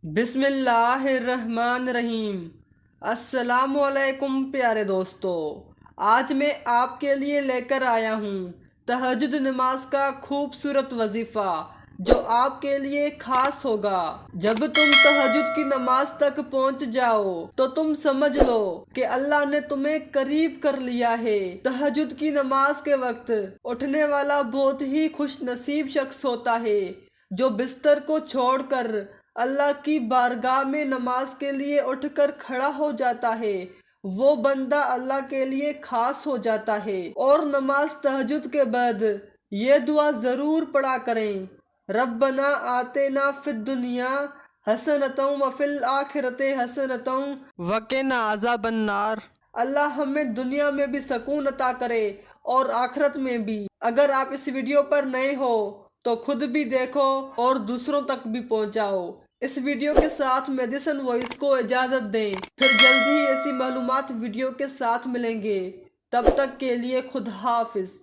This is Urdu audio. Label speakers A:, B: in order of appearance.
A: بسم اللہ الرحمن الرحیم۔ السلام علیکم پیارے دوستو، آج میں آپ کے لیے لے کر آیا ہوں تہجد نماز کا خوبصورت وظیفہ جو آپ کے لیے خاص ہوگا۔ جب تم تہجد کی نماز تک پہنچ جاؤ تو تم سمجھ لو کہ اللہ نے تمہیں قریب کر لیا ہے۔ تہجد کی نماز کے وقت اٹھنے والا بہت ہی خوش نصیب شخص ہوتا ہے جو بستر کو چھوڑ کر اللہ کی بارگاہ میں نماز کے لیے اٹھ کر کھڑا ہو جاتا ہے۔ وہ بندہ اللہ کے لیے خاص ہو جاتا ہے۔ اور نماز تہجد کے بعد یہ دعا ضرور پڑھا کریں: ربنا آتنا فی الدنیا حسنۃ وفی الآخرۃ حسنۃ وقنا عذاب النار۔ اللہ ہمیں دنیا میں بھی سکون عطا کرے اور آخرت میں بھی۔ اگر آپ اس ویڈیو پر نئے ہو تو خود بھی دیکھو اور دوسروں تک بھی پہنچاؤ۔ اس ویڈیو کے ساتھ میڈیسن وائس کو اجازت دیں، پھر جلد ہی ایسی معلومات ویڈیو کے ساتھ ملیں گے۔ تب تک کے لیے خدا حافظ۔